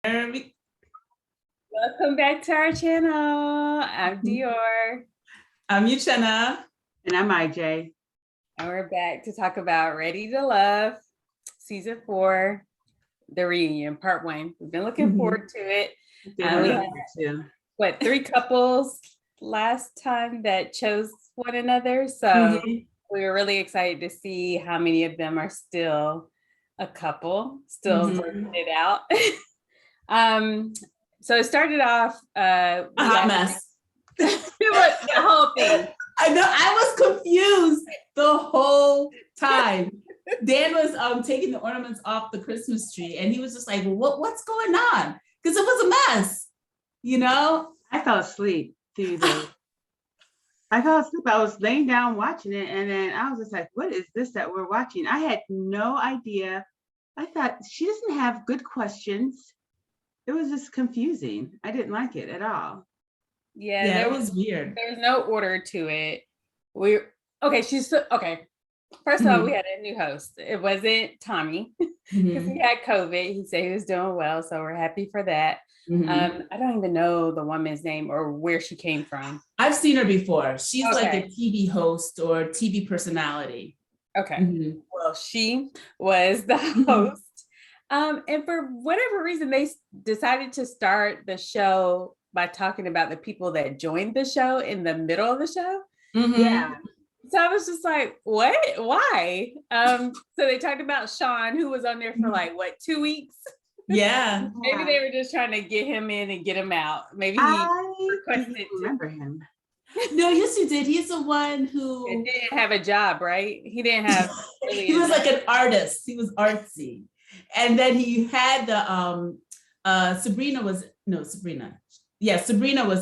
Welcome back to our channel. I'm Dior. I'm Uchenna. And I'm IJ. And we're back to talk about Ready to Love, season 4, the reunion, part 1. We've been looking forward to it. We had 3 couples last time that chose one another. So we were really excited to see how many of them are still a couple, still working it out. So it started off a hot mess. It was the whole thing. I know, I was confused the whole time. Dan was taking the ornaments off the Christmas tree, and he was just like, what's going on? Because it was a mess, you know? I fell asleep through I fell asleep. I was laying down watching it, and then I was just like, what is this that we're watching? I had no idea. I thought, she doesn't have good questions. It was just confusing. I didn't like it at all. Yeah, it was weird. There was no order to it. Okay. First of all, we had a new host. It wasn't Tommy because he had COVID. He said he was doing well, so we're happy for that. I don't even know the woman's name or where she came from. I've seen her before. She's like a TV host or TV personality. Okay. Well, she was the host. And for whatever reason, they decided to start the show by talking about the people that joined the show in the middle of the show. Yeah. So I was just like, what? Why? So they talked about Sean, who was on there for 2 weeks? Yeah. Maybe they were just trying to get him in and get him out. Maybe I didn't remember him. No, yes, you did. He's the one who didn't have a job, right? He didn't have. Really he was like an artist. He was artsy, and then he had the Sabrina was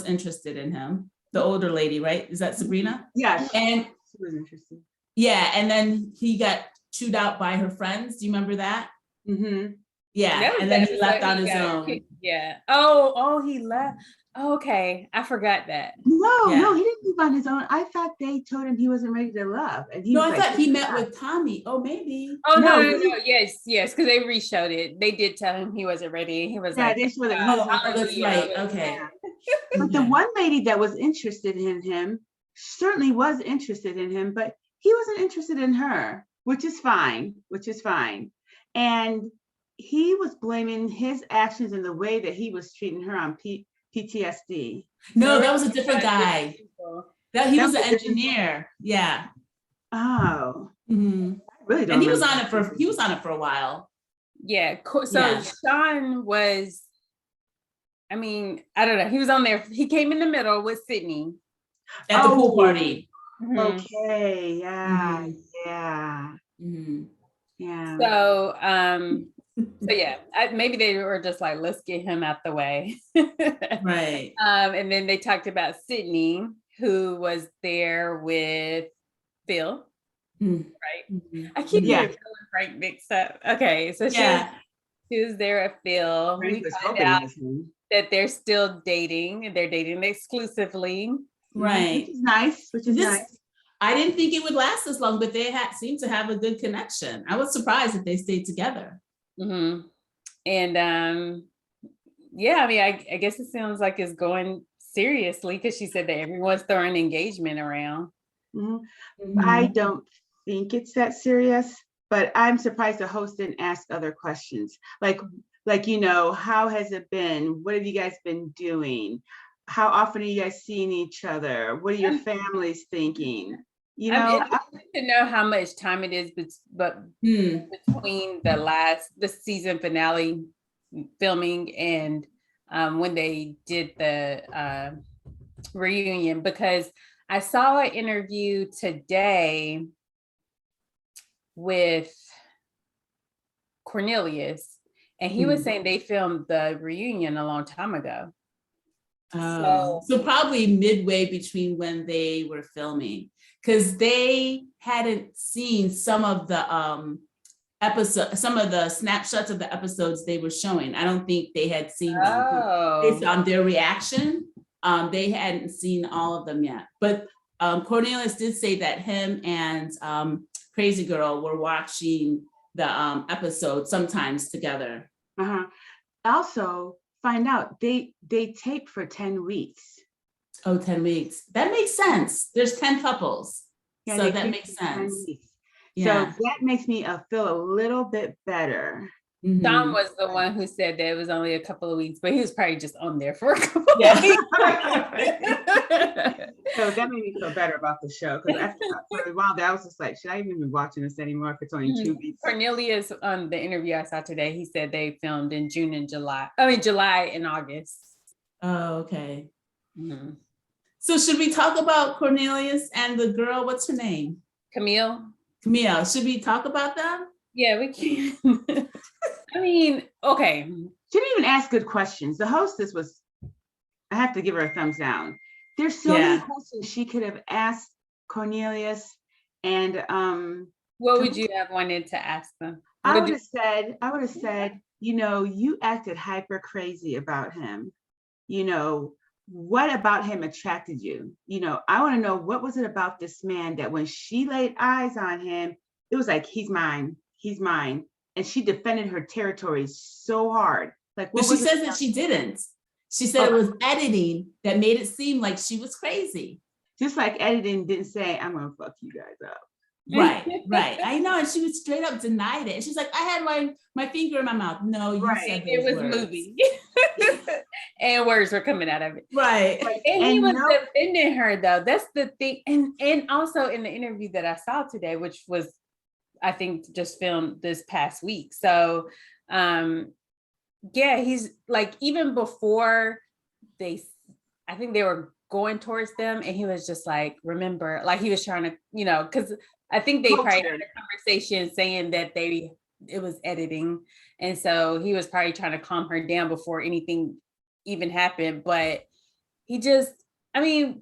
interested in him. The older lady, right? Is that Sabrina? Yeah, and she was interested. Yeah, and then he got chewed out by her friends. Do you remember that? Yeah, and then he left on his own. Yeah. Oh, he left. Okay, I forgot that. No, he didn't leave on his own. I thought they told him he wasn't ready to love, and I thought he met with Tommy. Oh, maybe. Oh no. Yes, because they reshowed it. They did tell him he wasn't ready. He was that's right. Okay. But the one lady that was interested in him certainly was interested in him, but he wasn't interested in her, which is fine. And he was blaming his actions and the way that he was treating her on PTSD. No, that was a different guy. He was an engineer. Yeah. Oh. I really don't. And he was on it for a while. Yeah. So Sean was, I don't know. He was on there. He came in the middle with Sydney at the pool party. Okay. Yeah. Yeah. So yeah, maybe they were just like, let's get him out the way. Right. And then they talked about Sydney, who was there with Phil. Right. I keep getting Phil and Frank mixed up. Okay. So she was there with Phil. Frank we find out that they're still dating, and they're dating exclusively. Right. Which is nice. I didn't think it would last this long, but they seemed to have a good connection. I was surprised that they stayed together. And I guess it sounds like it's going seriously, because she said that everyone's throwing engagement around. I don't think it's that serious, but I'm surprised the host didn't ask other questions. Like, how has it been? What have you guys been doing? How often are you guys seeing each other? What are your families thinking? I like to know how much time it is, but between the season finale filming and when they did the reunion, because I saw an interview today with Cornelius, and he was saying they filmed the reunion a long time ago. So probably midway between when they were filming, because they hadn't seen some of the snapshots of the episodes they were showing. I don't think they had seen them based on their reaction. They hadn't seen all of them yet, but Cornelius did say that him and Crazy Girl were watching the episode sometimes together. also find out they tape for 10 weeks. Oh, 10 weeks. That makes sense. There's 10 couples. Yeah, so they that tape makes for 10 sense. weeks. Yeah. So that makes me feel a little bit better. Don was the one who said that it was only a couple of weeks, but he was probably just on there for a couple of weeks. So that made me feel better about the show, because for a while I was just like, should I even be watching this anymore if it's only 2 weeks? Cornelius, on the interview I saw today, he said they filmed in June and July. I mean, July and August. Oh, okay. Mm-hmm. So should we talk about Cornelius and the girl? What's her name? Camille. Should we talk about them? Yeah, we can. I mean, okay. She didn't even ask good questions. The hostess was, I have to give her a thumbs down. There's so many questions she could have asked Cornelius. And what would you have wanted to ask them? I would have said, you acted hyper crazy about him. What about him attracted you? I want to know, what was it about this man that when she laid eyes on him, it was like, he's mine. And she defended her territory so hard. Like, but she says that she didn't. She said it was editing that made it seem like she was crazy. Just like editing didn't say, I'm gonna fuck you guys up. Right. I know. And she was straight up denied it. And she's like, I had my finger in my mouth. No, you said those it was words. Movie. And words were coming out of it. Right. And he was defending her though. That's the thing. And also in the interview that I saw today, which was, I think, just filmed this past week. So he's like, even before I think they were going towards them, and he was just like, remember, like he was trying to, because I think they probably had a conversation saying that it was editing. And so he was probably trying to calm her down before anything even happened. But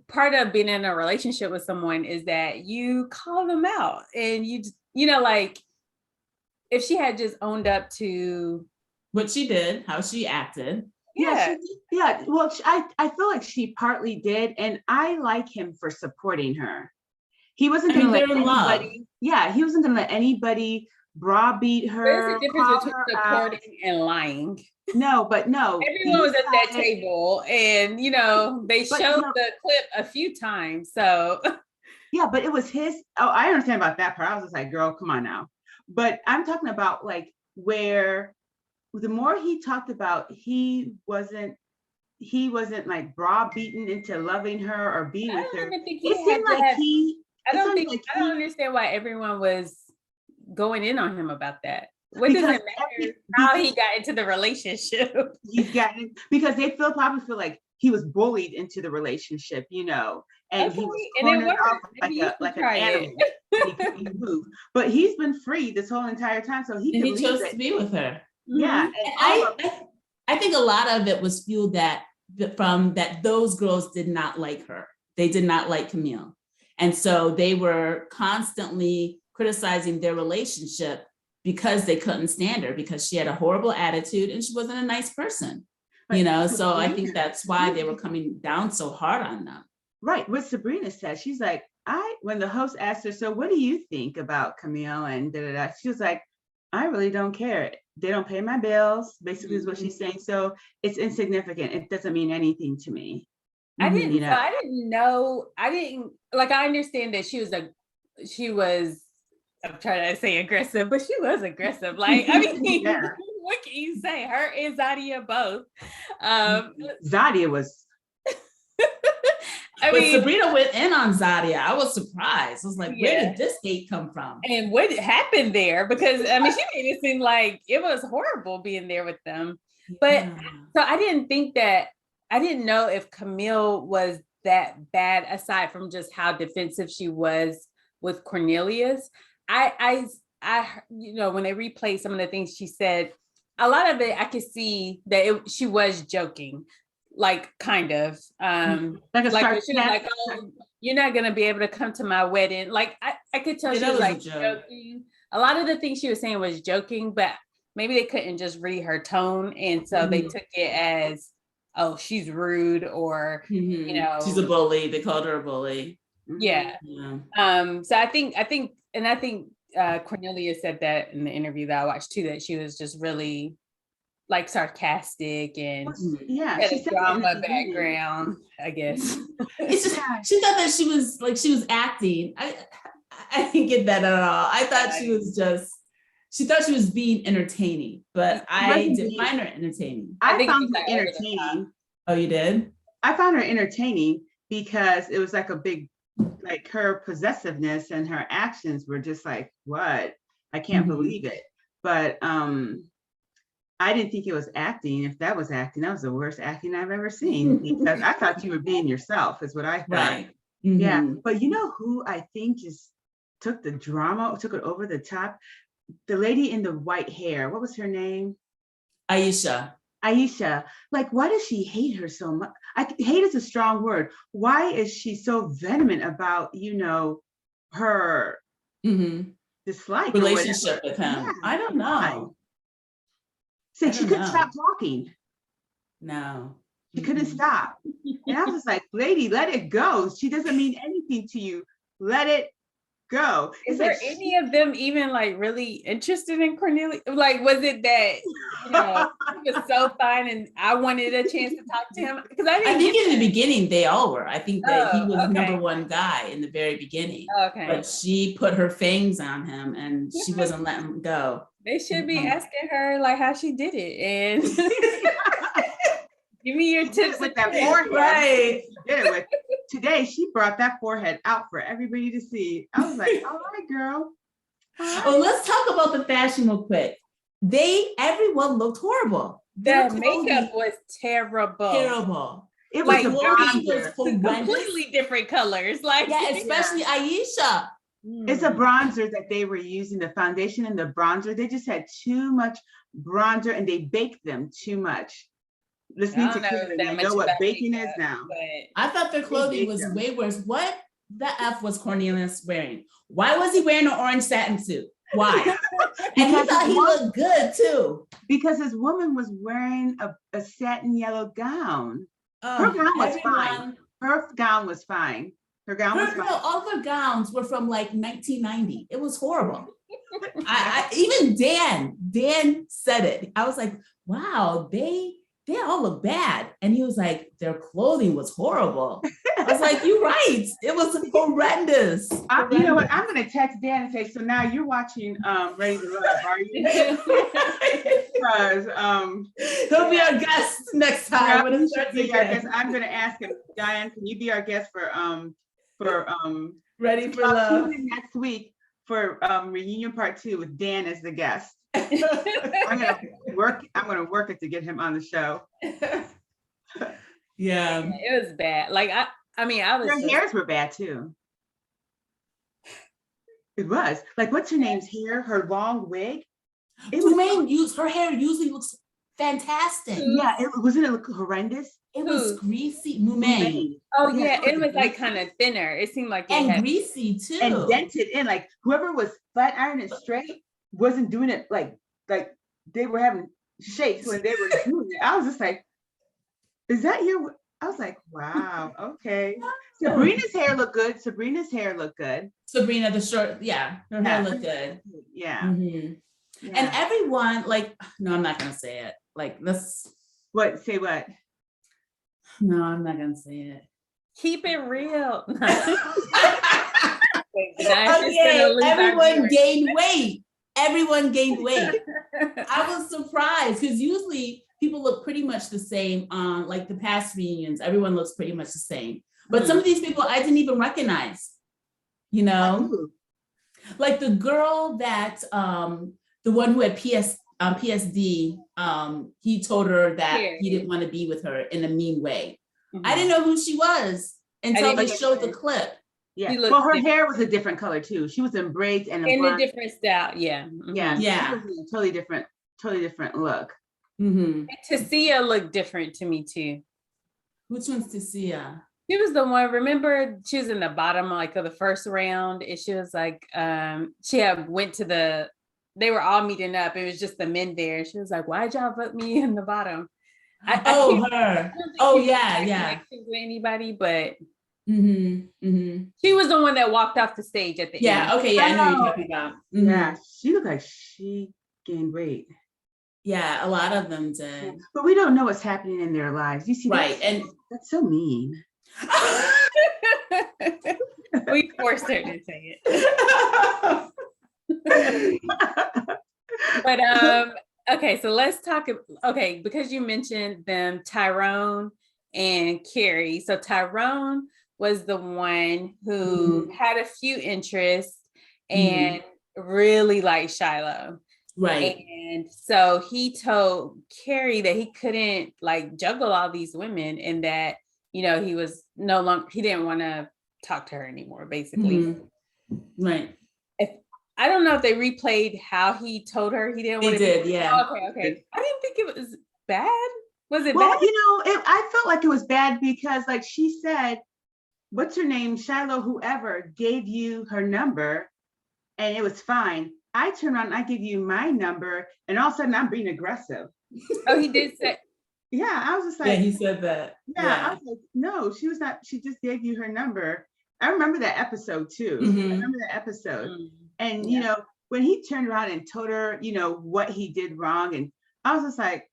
part of being in a relationship with someone is that you call them out, and like if she had just owned up to what she did, how she acted. Yeah. Well, I feel like she partly did. And I like him for supporting her. He wasn't going to let anybody. Yeah, he wasn't going to let anybody browbeat her. There's a difference between supporting and lying. No. Everyone was at that table, and they showed the clip a few times. So yeah, but it was his. Oh, I understand about that part. I was just like, girl, come on now. But I'm talking about like where the more he talked about, he wasn't like browbeaten into loving her or being with her. I don't understand why everyone was going in on him about that. What does it matter how he got into the relationship? Because they probably feel like he was bullied into the relationship, and he was cornered off like an animal. He couldn't move. But he's been free this whole entire time, so he chose to be with her. Yeah, I think a lot of it was fueled from that those girls did not like her. They did not like Camille. And so they were constantly criticizing their relationship because they couldn't stand her, because she had a horrible attitude and she wasn't a nice person, so I think that's why they were coming down so hard on them. Right. What Sabrina said, she's like, when the host asked her, so what do you think about Camille and da-da-da, she was like, I really don't care. They don't pay my bills, basically is what she's saying. So it's insignificant. It doesn't mean anything to me. I didn't know. I understand that she was, I'm trying to say aggressive, but she was aggressive. Like, I mean, what can you say? Her and Zadia both. Zadia was. But Sabrina went in on Zadia. I was surprised. I was like, where did this hate come from? And what happened there? Because she made it seem like it was horrible being there with them. But so I didn't know if Camille was that bad, aside from just how defensive she was with Cornelius. I when they replayed some of the things she said, a lot of it I could see that she was joking. Like kind of you're not gonna be able to come to my wedding. Like I could tell she was like joking. A lot of the things she was saying was joking, but maybe they couldn't just read her tone, and so they took it as, oh, she's rude, or she's a bully. They called her a bully. Yeah. So I think Cornelia said that in the interview that I watched too, that she was just really like sarcastic and Yeah, had she a said that in the drama beginning. background, I guess. It's just she thought that she was acting. I didn't get that at all. I thought she thought she was being entertaining, but I didn't find her entertaining. I found her entertaining. Oh, you did? I found her entertaining because it was like a big, like her possessiveness and her actions were just like, what? I can't believe it. But I didn't think it was acting. If that was acting, that was the worst acting I've ever seen, because I thought you were being yourself, is what I thought. Right. Yeah. But you know who I think just took the drama, took it over the top? The lady in the white hair. What was her name? Aisha. Like, why does she hate her so much? Hate is a strong word. Why is she so vehement about, her dislike relationship with him? Yeah, I don't know. Said she couldn't stop talking. No. She couldn't stop. And I was like, lady, let it go. She doesn't mean anything to you. Let it go. Is there any of them even like really interested in Cornelia? Like, was it that he was so fine and I wanted a chance to talk to him? Because I think in the beginning they all were. I think that he was number one guy in the very beginning. Okay. But she put her fangs on him and she wasn't letting him go. They should be asking her like how she did it and give me your tips with that forehead. Right. Today she brought that forehead out for everybody to see. I was like, all right, girl. Oh, let's talk about the fashion real quick. Everyone looked horrible. The makeup was terrible. It was like completely different colors. Like especially Aisha. It's a bronzer that they were using, the foundation and the bronzer. They just had too much bronzer and they baked them too much. Listening to Cleveland, I know what baking is now. I thought their clothing was way worse. What the F was Cornelius wearing? Why was he wearing an orange satin suit? Why? And he thought he looked good too. Because his woman was wearing a satin yellow gown. Her gown was fine. Her gown was fine. All the gowns were from like 1990. It was horrible. Even Dan said it. I was like, wow, they all look bad. And he was like, their clothing was horrible. I was like, you're right. It was horrendous. You know what? I'm going to text Dan and say, so now you're watching Ready to Love, are you? Because he'll be our guest next time. I'm going to ask him, Diane, can you be our guest for Ready for Love next week for reunion part 2 with Dan as the guest. I'm gonna work it to get him on the show. Yeah, it was bad. Like I was. Their hairs were bad too. It was like, what's her name's hair? Her long wig. Her hair usually looks fantastic. Yeah, wasn't it look horrendous? It was greasy. Mumaine. Oh yeah, it was like kind of thinner. It seemed like greasy too, and dented in. Like whoever was flat iron and straight wasn't doing it like they were having shakes when they were doing it. I was just like, is that your? I was like, wow, okay. Sabrina's hair looked good. Sabrina, the short, her hair looked good. Yeah. Mm-hmm. Yeah. And everyone, no, I'm not gonna say it. Say what? No, I'm not gonna say it. Keep it real. Everyone gained weight. I was surprised because usually people look pretty much the same on the past reunions. Everyone looks pretty much the same. But some of these people I didn't even recognize, like the girl that, the one who had PSD, he told her that he didn't want to be with her in a mean way. Mm-hmm. I didn't know who she was until they showed the clip. Yeah. Well, her hair was a different color too. She was in braids and a different style. Yeah. Mm-hmm. Yeah. She was a totally different look. Mm-hmm. Tasia looked different to me too. Which one's Tasia? She was the one. Remember, she was in the bottom of the first round. And she was like, she went to they were all meeting up. It was just the men there. She was like, why'd y'all put me in the bottom? Her. Oh yeah. With anybody, but mm-hmm. She was the one that walked off the stage at the end. Yeah. Okay. Yeah. I know what you're talking about. Mm-hmm. Yeah. She looked like she gained weight. Yeah, a lot of them did. But we don't know what's happening in their lives. You see, Right. And that's so mean. We forced her to say it. But okay, so let's talk. Okay, because you mentioned them, Tyrone and Carrie. So Tyrone was the one who had a few interests and really liked Shiloh. Right. And so he told Carrie that he couldn't like juggle all these women and that, you know, he was no longer, he didn't want to talk to her anymore, basically. Right. I don't know if they replayed how he told her he didn't want to. They did, yeah. Oh, okay. I didn't think it was bad. Was it Well, bad? you know, I felt like it was bad because, like she said, what's her name? Shiloh, whoever gave you her number, and it was fine. I turn around, I give you my number, and all of a sudden I'm being aggressive. Oh, he did say. Yeah, I was just like, yeah, he said that. Yeah, I was like, no, she was not. She just gave you her number. I remember that episode too. I remember that episode. And you know, when he turned around and told her, you know, what he did wrong, and I was just like,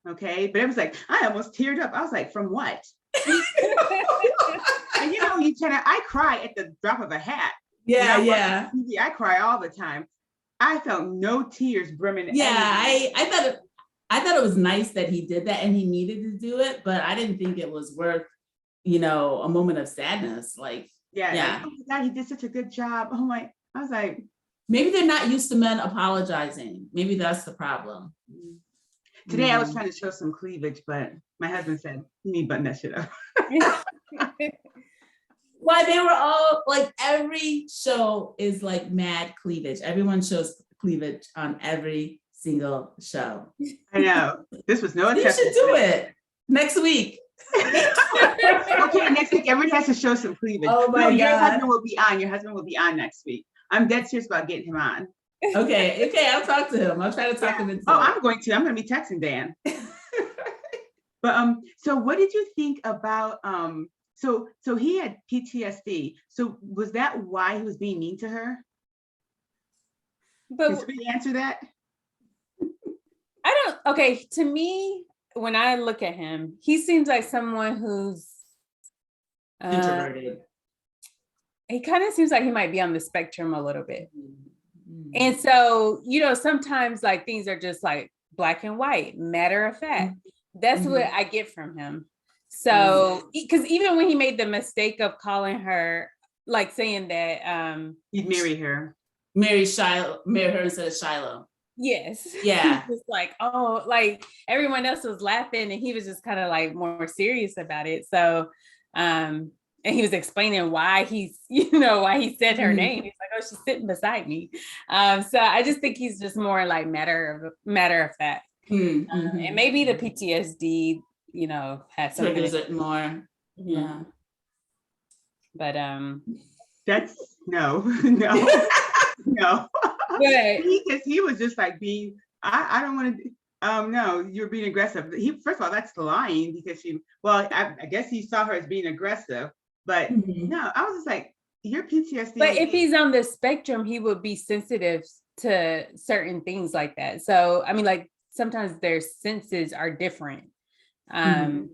okay. But it was like, I almost teared up. I was like, from what? And you know, I cry at the drop of a hat. Yeah, yeah. TV, I cry all the time. I felt no tears brimming. Yeah, I thought it was nice that he did that and he needed to do it, but I didn't think it was worth, you know, a moment of sadness. Like, yeah. Like, oh my God, he did such a good job. Oh my, I was like, maybe they're not used to men apologizing. Maybe that's the problem. Today I was trying to show some cleavage, but my husband said, you need to button that shit up. Why they were all like, every show is like mad cleavage. Everyone shows cleavage on every single show. I know. This was no You should do it next week. Okay, next week everyone has to show some cleavage. Oh my God. Your husband will be on. Your husband will be on next week. I'm dead serious about getting him on. Okay, I'll talk to him. I'll try to talk him into it. I'm going to be texting Dan. But so what did you think about so he had PTSD. So was that why he was being mean to her? But Can somebody answer that? Okay, to me, when I look at him, he seems like someone who's introverted. He kind of seems like he might be on the spectrum a little bit. And so, you know, sometimes like things are just like black and white, matter of fact. That's what I get from him. So, because even when he made the mistake of calling her, like saying that he'd marry her. Marry her instead of Shiloh. Yes. Yeah. He was like, oh, like everyone else was laughing and he was just kind of like more serious about it. So, and he was explaining why he's, you know, why he said her name. He's like, oh, she's sitting beside me. So I just think he's just more like matter of fact. And maybe the PTSD, you know, has something. Triggers it more. Yeah. But that's no. Because he was just like being, I don't want to, no, you're being aggressive. First of all, that's lying because I guess he saw her as being aggressive, but no, I was just like, your PTSD. But if he's on the spectrum, he would be sensitive to certain things like that. So, I mean, like sometimes their senses are different. He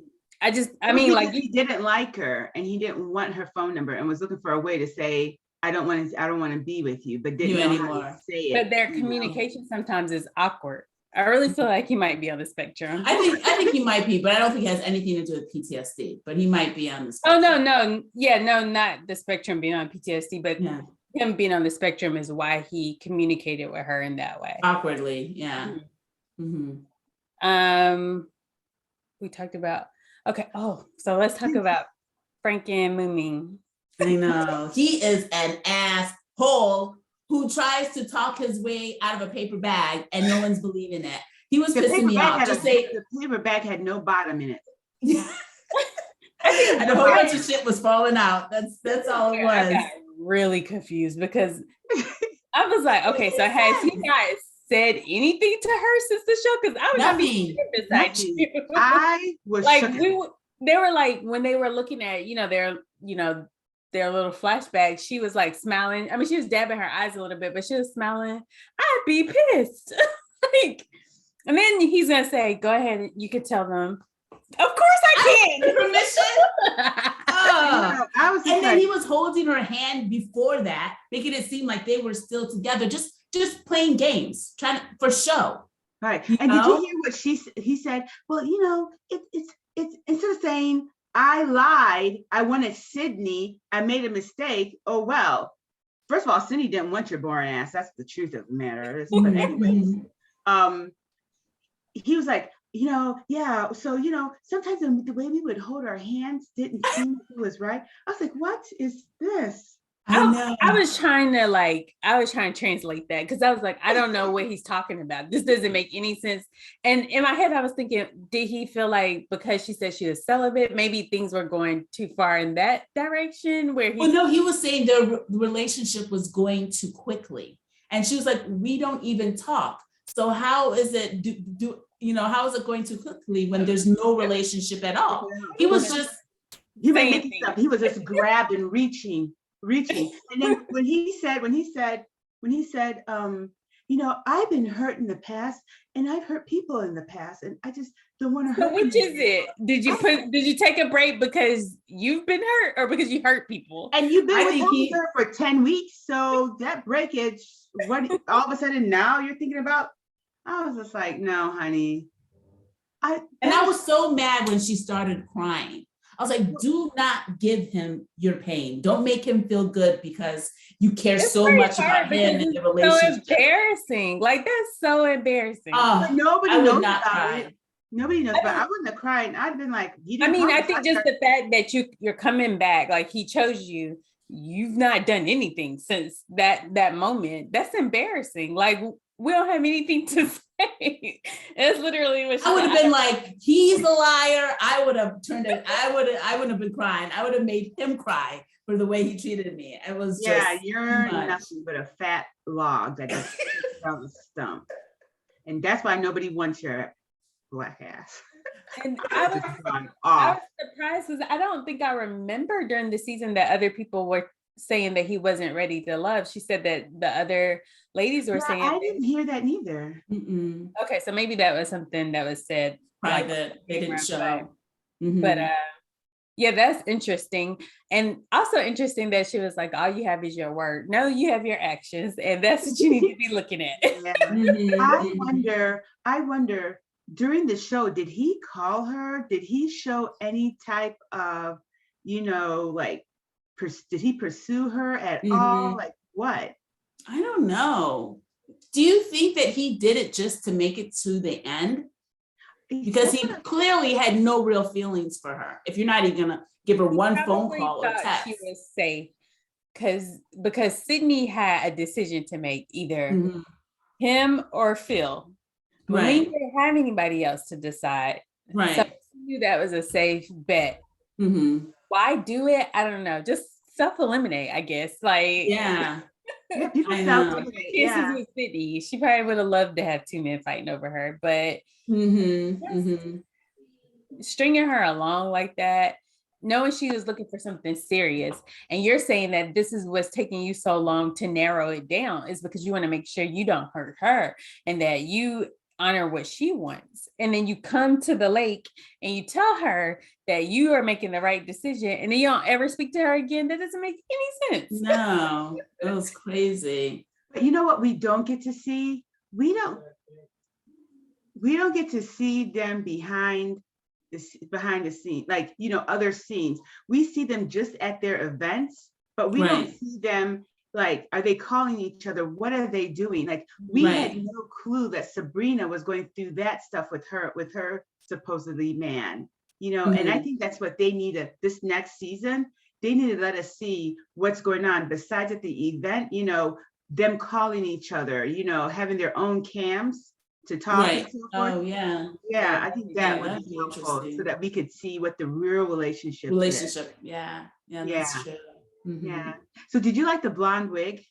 didn't like her and he didn't want her phone number and was looking for a way to say, I don't want to be with you, but didn't know how to say it. But their communication sometimes is awkward. I really feel like he might be on the spectrum. I think he might be, but I don't think it has anything to do with PTSD, but he might be on the spectrum. Oh, no. Yeah, no, not the spectrum being on PTSD, but him being on the spectrum is why he communicated with her in that way. Awkwardly, yeah. We talked about, okay. Oh, so let's talk about Frank and Mooming. I know. He is an asshole who tries to talk his way out of a paper bag and no one's believing it. He was pissing me off. The paper bag had no bottom in it. And a whole bunch of shit was falling out. That's all it was. I got really confused because I was like, okay, so has he not said anything to her since the show? Because I was not being beside you. I was like, they were like, when they were looking at, their little flashback, she was like smiling. I mean, she was dabbing her eyes a little bit, but she was smiling. I'd be pissed. Like, And then he's gonna say, "Go ahead, you could tell them." Of course I can. Permission. Oh. I was and then he was holding her hand before that, making it seem like they were still together, just playing games, trying to, for show. Right. And did you hear what he said? Well, it's instead of saying I lied, I wanted Sydney, I made a mistake. Oh well. First of all, Sydney didn't want your boring ass. That's the truth of the matter. But anyways, he was like, yeah. So, sometimes the way we would hold our hands didn't seem like it was right. I was like, what is this? I was trying to translate that because I was like, I don't know what he's talking about. This doesn't make any sense. And in my head, I was thinking, did he feel like because she said she was celibate, maybe things were going too far in that direction where he... Well, no, he was saying the relationship was going too quickly. And she was like, we don't even talk. So how is it, how is it going too quickly when there's no relationship at all? He was just... He was just grabbing, reaching. And then when he said, I've been hurt in the past and I've hurt people in the past and I just don't want to hurt. So which is it? Did you take a break because you've been hurt or because you hurt people? And you've been with her for 10 weeks. So that breakage, what all of a sudden now you're thinking about? I was just like, no, honey. I was so mad when she started crying. I was like, do not give him your pain. Don't make him feel good because you care so much about him and the relationship. So embarrassing. Like, that's so embarrassing. Nobody knows about it. Nobody knows about it. I wouldn't have cried. I'd been like, I think just the fact that you're coming back, like he chose you, you've not done anything since that moment. That's embarrassing. Like, we don't have anything to say. It's literally what I would have been like, he's a liar. I would have turned it. I wouldn't have been crying. I would have made him cry for the way he treated me. It was you're nothing but a fat log that just on the stump. And that's why nobody wants your black ass. And I was surprised because I don't think I remember during the season that other people were saying that he wasn't ready to love. She said that the other ladies were saying. I didn't hear that neither. Okay, so maybe that was something that was said private. They didn't show. But yeah, that's interesting. And also interesting that she was like, all you have is your word. No, you have your actions, and that's what you need to be looking at. I wonder during the show, did he call her? Did he show any type of, did he pursue her at all? Like what? I don't know. Do you think that he did it just to make it to the end? Because he clearly had no real feelings for her. If you're not even gonna give her one phone call or text. She was safe because Sydney had a decision to make, either him or Phil. Right. We didn't have anybody else to decide. Right. So she knew that was a safe bet. Why do it? I don't know. Just self-eliminate, I guess. Like, yeah. People self-eliminate. With Sydney. She probably would have loved to have two men fighting over her, but stringing her along like that, knowing she was looking for something serious, and you're saying that this is what's taking you so long to narrow it down is because you want to make sure you don't hurt her and that you honor what she wants. And then you come to the lake and you tell her that you are making the right decision, and then you don't ever speak to her again. That doesn't make any sense. No, it was crazy. But you know what we don't get to see? We don't get to see them behind the scene, like, other scenes. We see them just at their events, but we don't see them. Like, are they calling each other? What are they doing? Like, we had no clue that Sabrina was going through that stuff with her supposedly man, and I think that's what they need this next season. They need to let us see what's going on besides at the event, them calling each other, having their own cams to talk. Right. Oh, yeah. Yeah, I think that would be helpful so that we could see what the real relationship is. Yeah, that's true. Yeah. So did you like the blonde wig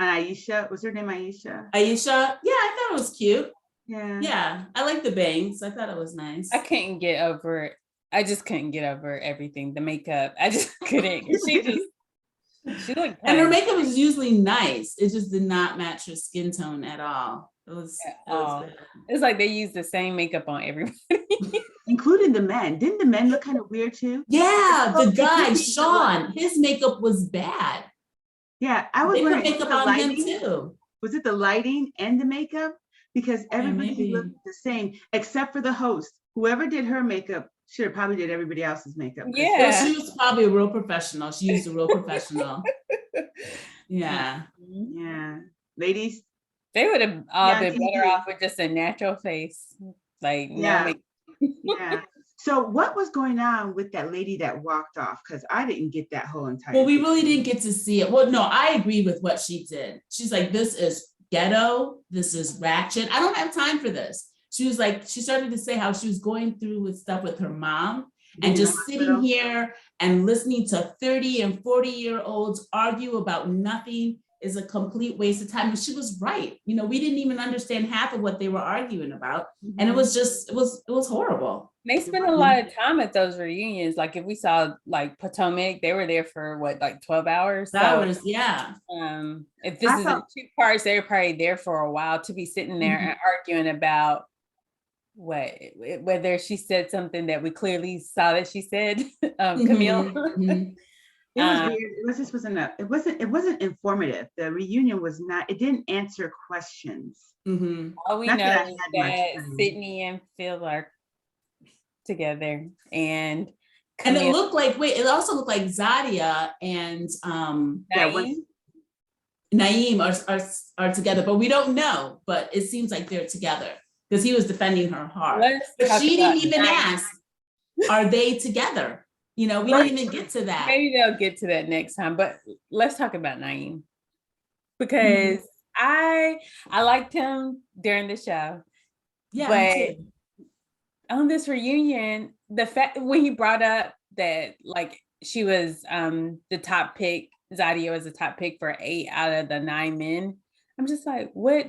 on Aisha? Was her name Aisha? Aisha? Yeah, I thought it was cute. Yeah. Yeah, I like the bangs. I thought it was nice. I couldn't get over it. I just couldn't get over everything. The makeup. I just couldn't. She looked and her makeup is usually nice. It just did not match her skin tone at all. bad. It's like they use the same makeup on everybody. Including the men. Didn't the men look kind of weird too? Yeah, the guy, Sean, his makeup was bad. Yeah, I was They put wondering, makeup on him too. was it the lighting and the makeup? Because everybody maybe. looked the same, except for the host. Whoever did her makeup should have probably did everybody else's makeup. Yeah. Well, she was probably a real professional. She used a real professional. Yeah. Yeah. Ladies, they would have all Yeah, been TV. better off with just a natural face. Like, Yeah. no makeup. yeah. So what was going on with that lady that walked off? Because I didn't get that whole entire Well, we thing. really didn't get to see it. Well, no, I agree with what she did. She's like, this is ghetto. This is ratchet. I don't have time for this. She was like, she started to say how she was going through with stuff with her mom and just sitting here and listening to 30 and 40-year-olds argue about nothing is a complete waste of time. And she was right. You know, we didn't even understand half of what they were arguing about. And it was just, it was horrible. They spent a lot of time at those reunions. Like if we saw like Potomac, they were there for what, like 12 hours? Hours, yeah. If this is in 2 parts, they were probably there for a while to be sitting there and arguing about whether she said something that we clearly saw that she said, Camille. It was weird. It wasn't informative. The reunion was not, it didn't answer questions. All we know is that Sydney and Phil are together, and it looked like, it also looked like Zadia and Naeem are together, but we don't know, but it seems like they're together because he was defending her hard. But she didn't even ask, are they together? You know, we didn't even get to that. Maybe they'll get to that next time, but let's talk about Naeem because I liked him during the show. Yeah, but on this reunion, the fact when he brought up that like she was the top pick, Zadia was the top pick for 8 out of the 9 men. I'm just like, what?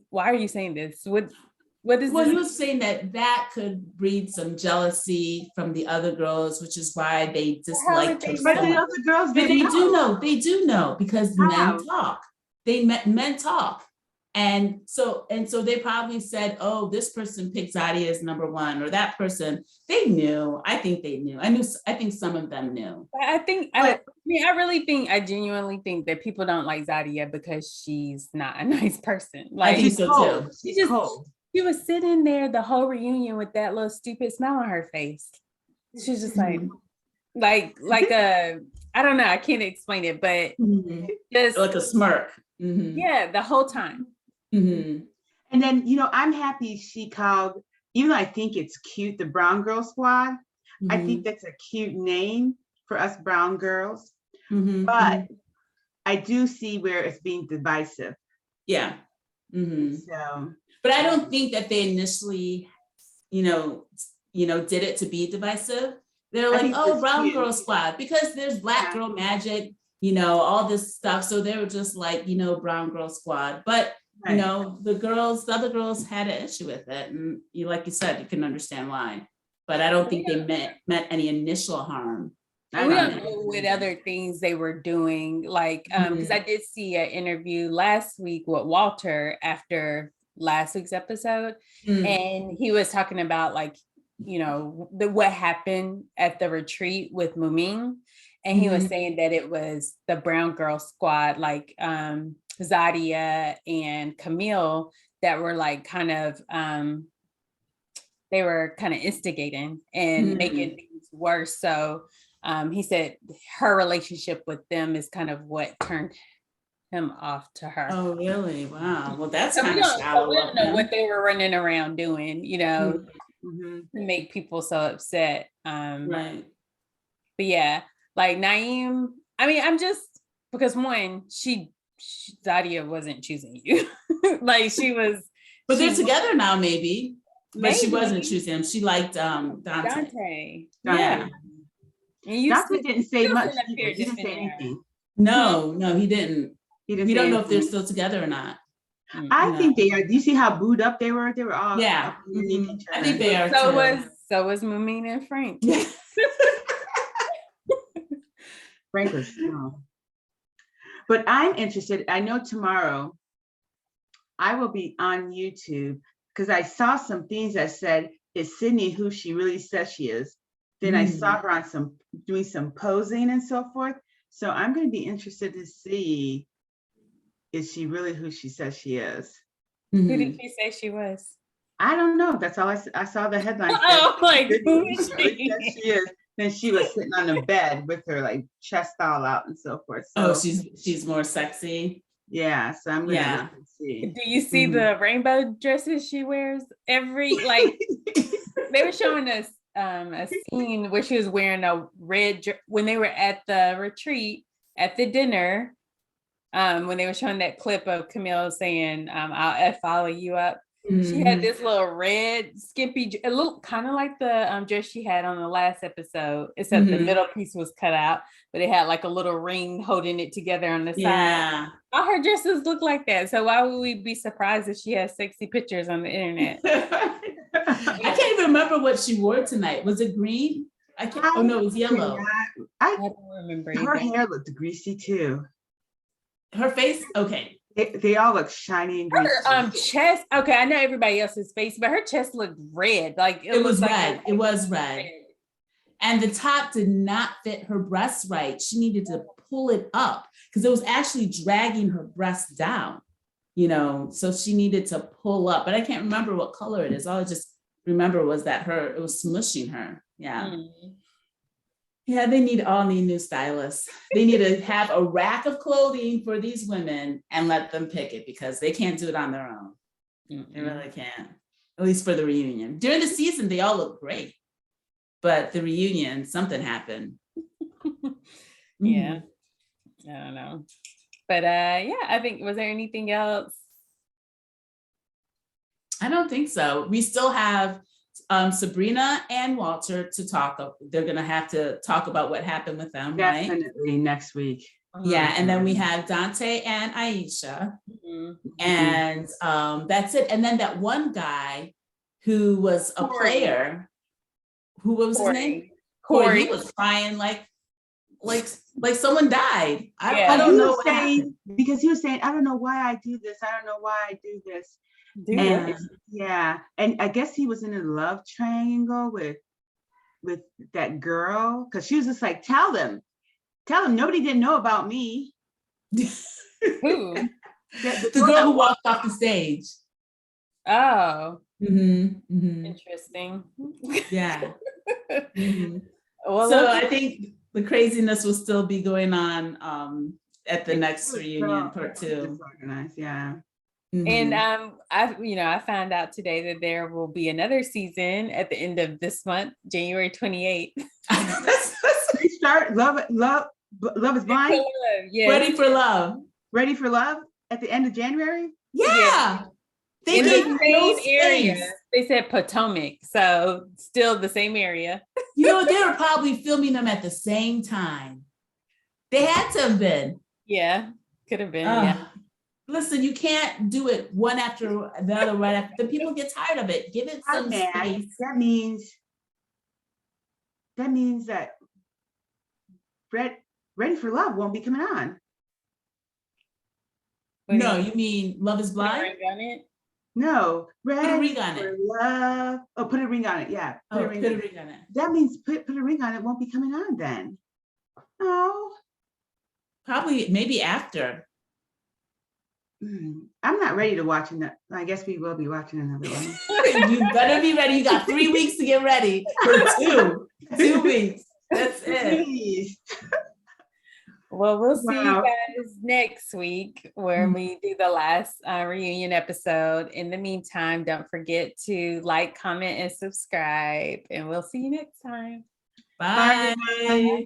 Why are you saying this? What is this? He was saying that could breed some jealousy from the other girls, which is why they disliked her. But the other girls, they do know because men talk. Men talk. And so they probably said, oh, this person picked Zadia as number 1, or that person. They knew. I think they knew. I think some of them knew. I genuinely think that people don't like Zadia because she's not a nice person. Like, I think so too. She was sitting there the whole reunion with that little stupid smile on her face. She's just like a, I don't know, I can't explain it, but just like a smirk. Yeah, the whole time. And then, you know, I'm happy she called, even though I think it's cute, the Brown Girl Squad. I think that's a cute name for us brown girls. But I do see where it's being divisive. Yeah. So, but I don't think that they initially, you know, did it to be divisive. They're like, oh, Brown Girl Squad, because there's Black Girl Magic, you know, all this stuff. So they were just like, you know, Brown Girl Squad. But you know, the other girls had an issue with it, and like you said, you can understand why. But I don't think they meant any initial harm. We don't know what other things they were doing, like because I did see an interview last week with Walter after last week's episode, and he was talking about like, you know, what happened at the retreat with Muming, and he was saying that it was the Brown Girl Squad, like Zadia and Camille, that were like kind of they were kind of instigating and making things worse. So he said her relationship with them is kind of what turned him off to her. Oh, really? Wow. Well, that's kind of shallow. We don't know what they were running around doing, you know, to make people so upset. Right. But yeah, like Naeem, I mean, I'm just, because one, Zadia wasn't choosing you. Like she was. But they're together now, maybe. But she wasn't choosing him. She liked Dante. Yeah. Dante didn't say much. He didn't say anything. No, he didn't. We don't know if they're still together or not. I think they are. Do you see how booed up they were? They were all I think they are. So was Mumine and Frank. Frank was strong. But I'm interested. I know tomorrow I will be on YouTube because I saw some things that said, is Sydney who she really says she is? Then I saw her on doing some posing and so forth. So I'm going to be interested to see, is she really who she says she is? Who did she say she was? I don't know. That's all I saw the headline. Oh, like who is she? She is. Then she was sitting on the bed with her like chest all out and so forth. So she's more sexy. Yeah, so I'm gonna see. Do you see the rainbow dresses she wears every like? They were showing us a scene where she was wearing a red when they were at the retreat at the dinner. When they were showing that clip of Camille saying, "I'll follow you up." She had this little red skimpy, it looked kind of like the dress she had on the last episode, except the middle piece was cut out, but it had like a little ring holding it together on the side. All her dresses look like that. So why would we be surprised if she has sexy pictures on the internet? I can't even remember what she wore tonight. Was it green? I can't. Oh no, it was yellow. I don't remember. Her hair looked greasy too. Her face, okay. They all look shiny and greasy. Her chest, okay, I know everybody else's face, but her chest looked red. Like it was red. It was red. And the top did not fit her breasts right. She needed to pull it up because it was actually dragging her breasts down, you know, so she needed to pull up. But I can't remember what color it is. All I just remember was that it was smushing her. Yeah. Yeah, they all need new stylists. They need to have a rack of clothing for these women and let them pick it because they can't do it on their own. They really can't, at least for the reunion. During the season, they all look great, but the reunion, something happened. Yeah, I don't know. But yeah, I think, was there anything else? I don't think so. We still have Sabrina and Walter to talk. They're going to have to talk about what happened with them, right? Definitely next week. Yeah, and then we have Dante and Aisha, and that's it. And then that one guy who was a player, what was his name? Corey. He was crying like someone died. I don't know what happened. Because he was saying, I don't know why I do this. I don't know why I do this. And I guess he was in a love triangle with that girl, because she was just like, tell them nobody didn't know about me. Who? The girl who walked off the stage. Oh, interesting. Yeah. Well, so I think the craziness will still be going on at the next reunion, part 2. Yeah. And I found out today that there will be another season at the end of this month, January 28th. We start Love is Blind. Yes. Ready for Love at the end of January. Yeah. They in the same area. They said Potomac, so still the same area. You know, they were probably filming them at the same time. They had to have been. Yeah, could have been. Yeah. Listen, you can't do it one after the other, right after. The people get tired of it. Give it some space. That means that Ready for Love won't be coming on. No, you mean Love is Blind? Put a ring on it? No, put a ring on it. Love. Oh, put a ring on it. Yeah. Put a ring on it. That means put a ring on it won't be coming on then. Oh. Probably maybe after. I'm not ready to watch that. I guess we will be watching another one. You better be ready. You got 3 weeks to get ready for 2 weeks. That's it. Well, we'll see you guys next week where we do the last reunion episode. In the meantime, don't forget to like, comment, and subscribe. And we'll see you next time. Bye. Bye.